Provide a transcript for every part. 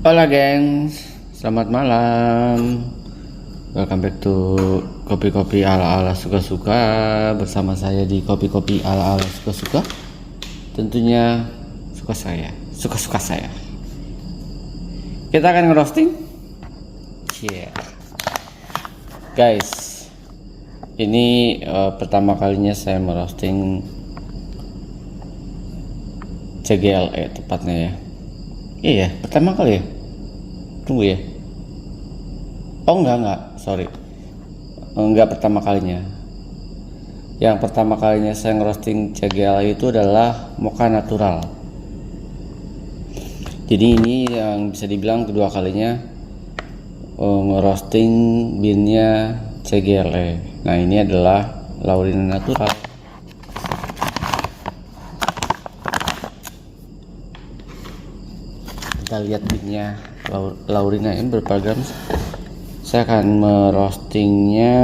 Hola gengs, selamat malam. Welcome back to kopi-kopi ala-ala suka-suka. Bersama saya di kopi-kopi ala-ala suka-suka. Tentunya suka-suka saya. Kita akan ngerosting. Guys, ini pertama kalinya saya merosting CGLE tepatnya ya. Iya, pertama kali ya. Tunggu ya. Oh enggak, sorry. Enggak pertama kalinya. Yang pertama kalinya saya ngerosting CGL itu adalah mocha natural. Jadi ini yang bisa dibilang kedua kalinya ngerosting beannya CGLE. Nah ini adalah Laurina natural. Kita lihat beannya Laurina ini berapa gram. Saya akan merostingnya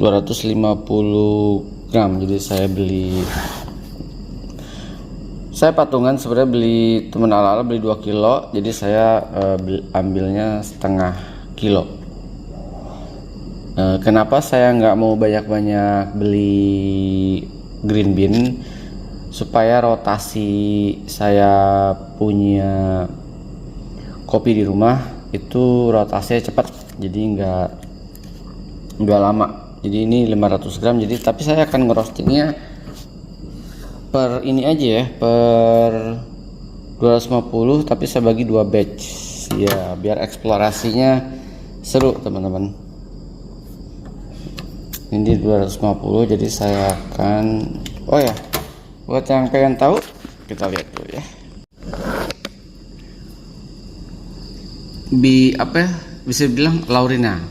250 gram. Jadi saya patungan sebenarnya beli temen ala-ala beli 2 kilo, jadi saya ambilnya setengah kilo. Kenapa saya nggak mau banyak-banyak beli green bean? Supaya rotasi saya punya kopi di rumah itu rotasinya cepat, jadi nggak lama. Jadi ini 500 gram, jadi tapi saya akan ngerostingnya per ini aja ya, per 250, tapi saya bagi 2 batch ya, biar eksplorasinya seru teman-teman. Ini 250, jadi saya akan, oh ya, buat yang pengen tahu, kita lihat dulu ya. Bisa bilang Laurina.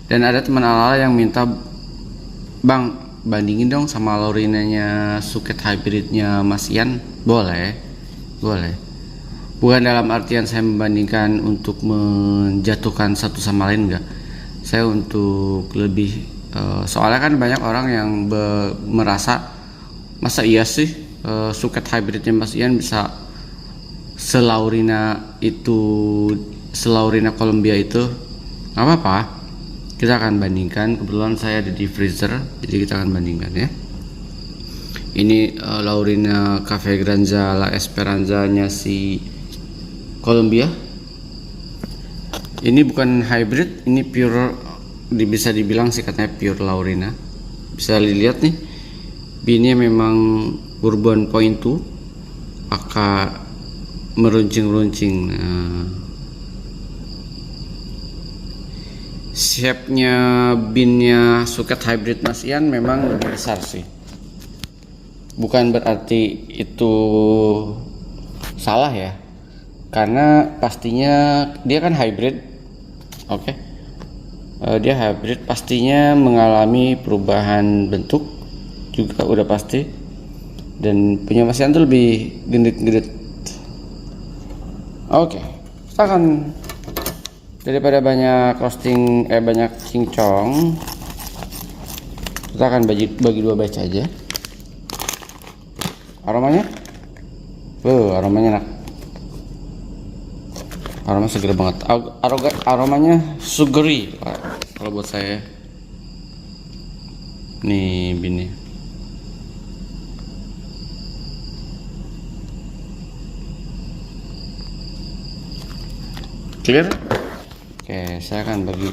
Dan ada teman ala yang minta, "Bang, bandingin dong sama Laurinanya Suket hybridnya Mas Ian." Boleh. Bukan dalam artian saya membandingkan untuk menjatuhkan satu sama lain, enggak. Saya untuk lebih soalnya kan banyak orang yang merasa, masa iya sih Suket hybridnya Mas Ian bisa selaurina Colombia itu. Nggak apa-apa, kita akan bandingkan. Kebetulan saya ada di freezer, jadi kita akan bandingkan ya. Ini Laurina Cafe Granza La Esperanza nya si Colombia. Ini bukan hybrid, ini pure, bisa dibilang sih katanya pure Laurina. Bisa dilihat nih, beannya memang Bourbon Point 2, akar meruncing-runcing. Shape-nya beannya Suket hybrid Mas Ian memang lebih besar sih. Bukan berarti itu salah ya, karena pastinya dia kan hybrid. Oke. Dia hybrid, pastinya mengalami perubahan bentuk juga udah pasti, dan punya Mas Ian tuh lebih gendut. Oke, kita akan, daripada banyak roasting banyak cincong, kita akan bagi 2 batch aja. Aromanya enak, aroma seger banget, aromanya sugary kalau buat saya. Nih beannya, clear. Oke, saya akan bagi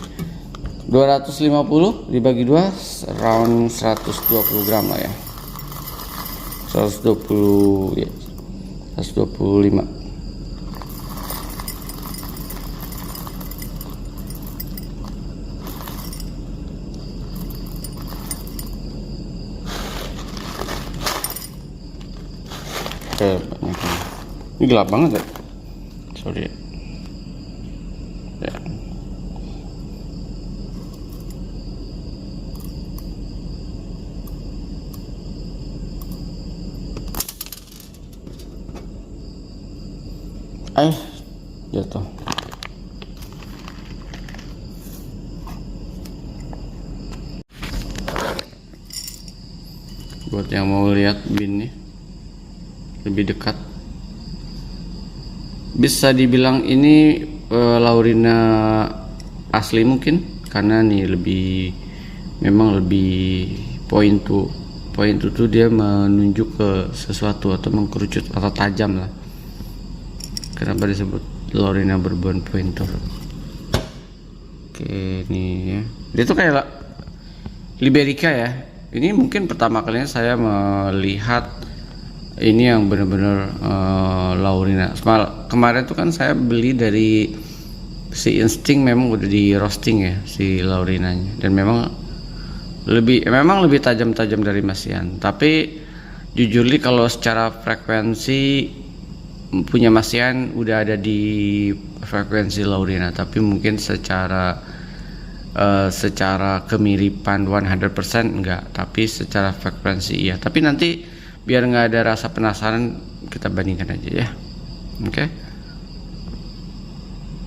250 dibagi 2, round 120 gram lah ya. 120 ya. 125. Oke, banyak. Ini gelap banget ya. Sorry ya. Jatuh. Buat yang mau lihat beannya lebih dekat, bisa dibilang ini Laurina asli mungkin, karena nih memang lebih point to dia menunjuk ke sesuatu atau mengkerucut atau tajam lah. Kenapa disebut Laurina Bourbon Pointer? Oke, nih ya. Dia tuh kayak Liberica ya. Ini mungkin pertama kalinya saya melihat ini yang benar-benar Laurina. Kemarin tuh kan saya beli dari si Instinct, memang udah di roasting ya si Laurinanya, dan memang lebih tajam-tajam dari Masian. Tapi jujur li kalau secara frekuensi punya Masian udah ada di frekuensi Laurina, tapi mungkin secara kemiripan 100% enggak, tapi secara frekuensi iya. Tapi nanti biar nggak ada rasa penasaran, kita bandingkan aja ya. Oke.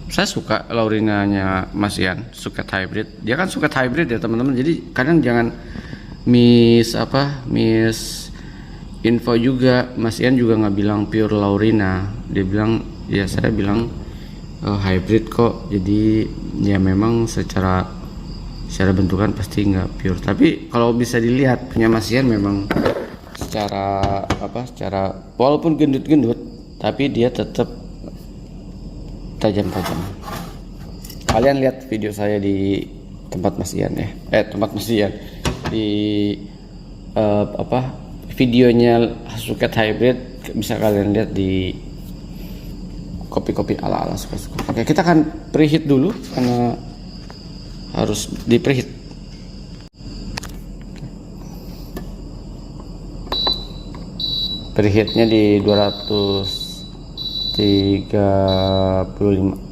Saya suka Laurinanya Masian, suket hybrid. Dia kan suket hybrid ya teman-teman. Jadi kadang jangan miss info juga. Masian juga nggak bilang pure Laurina. Dia bilang, ya saya bilang hybrid kok. Jadi ya memang secara bentukan pasti nggak pure. Tapi kalau bisa dilihat punya Masian memang secara walaupun gendut-gendut, tapi dia tetap tajam-tajam. Kalian lihat video saya di tempat Masian ya, di videonya suket hybrid, bisa kalian lihat di kopi-kopi ala-ala suka-suka. Oke, kita akan preheat dulu karena harus di preheat. Preheatnya di 235.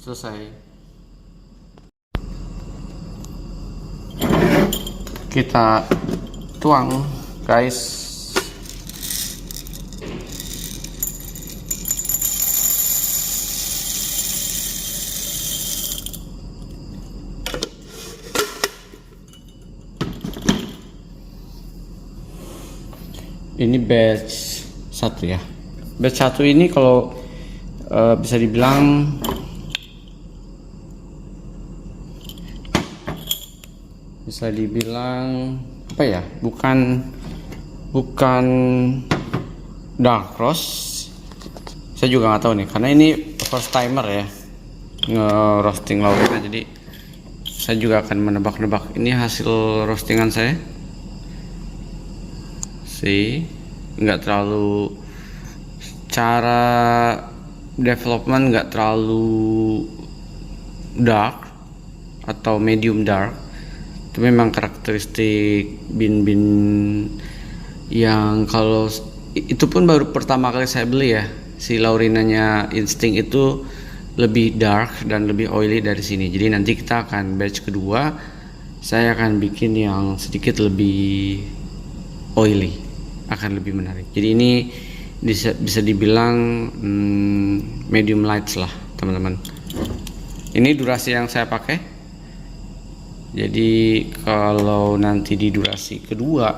Selesai. Kita tuang, guys. Ini batch 1 ya. Batch 1 ini kalau bisa dibilang apa ya, bukan dark roast. Saya juga nggak tahu nih, karena ini first timer ya nge-roasting Laurina, jadi saya juga akan menebak-nebak. Ini hasil roastingan saya sih, nggak terlalu, cara development nggak terlalu dark atau medium dark, Itu memang karakteristik bin-bin yang kalau itu pun baru pertama kali saya beli ya. Si Laurinanya Instinct itu lebih dark dan lebih oily dari sini. Jadi nanti kita akan batch kedua, saya akan bikin yang sedikit lebih oily, akan lebih menarik. Jadi ini bisa dibilang medium lights lah teman-teman. Ini durasi yang saya pakai. Jadi kalau nanti di durasi kedua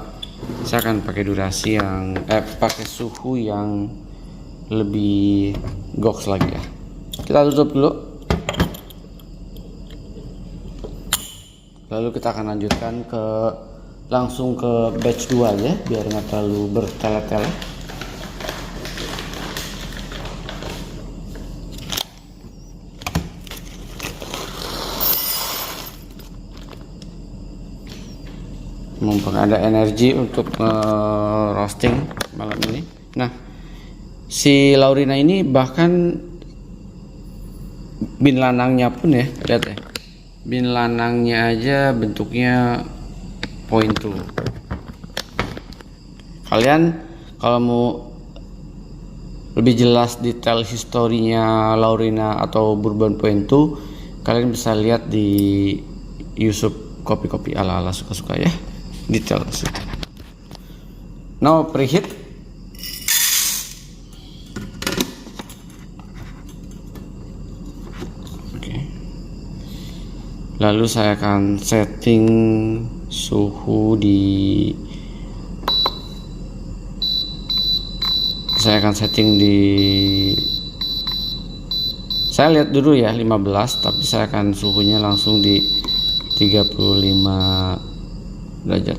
saya akan pakai durasi yang pakai suhu yang lebih goks lagi ya. Kita tutup dulu. Lalu kita akan lanjutkan langsung ke batch 2 aja biar nggak terlalu bertele-tele. Mumpung ada energi untuk roasting malam ini. Nah, si Laurina ini bahkan bin lanangnya pun ya, lihat ya, bin lanangnya aja bentuknya point 2. Kalian kalau mau lebih jelas detail historinya Laurina atau Bourbon point 2, kalian bisa lihat di YouTube kopi-kopi ala-ala suka-suka ya, detail sih. Now preheat. Oke. Lalu saya akan setting suhu saya lihat dulu ya 15, tapi saya akan suhunya langsung di 35 derajat.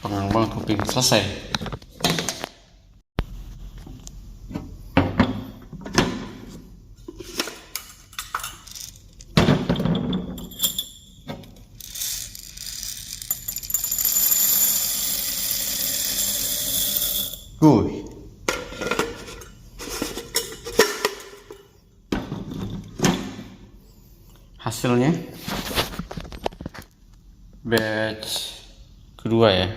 Pengembang kuping selesai. Hasilnya batch kedua ya,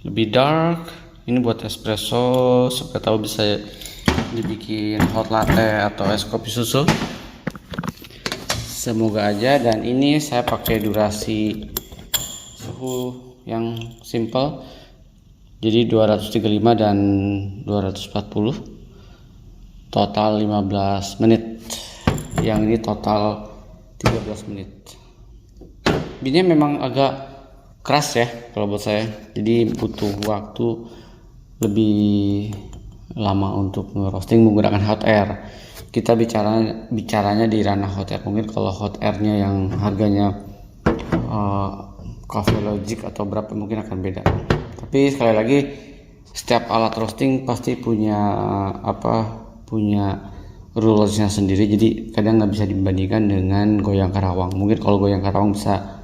lebih dark. Ini buat espresso, siapa tahu bisa dibikin hot latte atau es kopi susu, semoga aja. Dan ini saya pakai durasi suhu yang simple, jadi 235 dan 240, total 15 menit. Yang ini total 13 menit. Binnya memang agak keras ya kalau buat saya, jadi butuh waktu lebih lama untuk ngerosting menggunakan hot air. Kita bicaranya di ranah hot air. Mungkin kalau hot airnya yang harganya Coffee Logic atau berapa mungkin akan beda. Tapi sekali lagi setiap alat roasting pasti punya rulesnya sendiri. Jadi kadang nggak bisa dibandingkan dengan goyang karawang. Mungkin kalau goyang karawang bisa,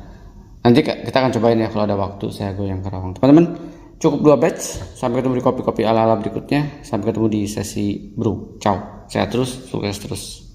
nanti kita akan cobain ya kalau ada waktu saya goyang karawang. Teman-teman, cukup 2 batch. Sampai ketemu di kopi-kopi ala-ala berikutnya. Sampai ketemu di sesi brew. Ciao. Sehat terus, sukses terus.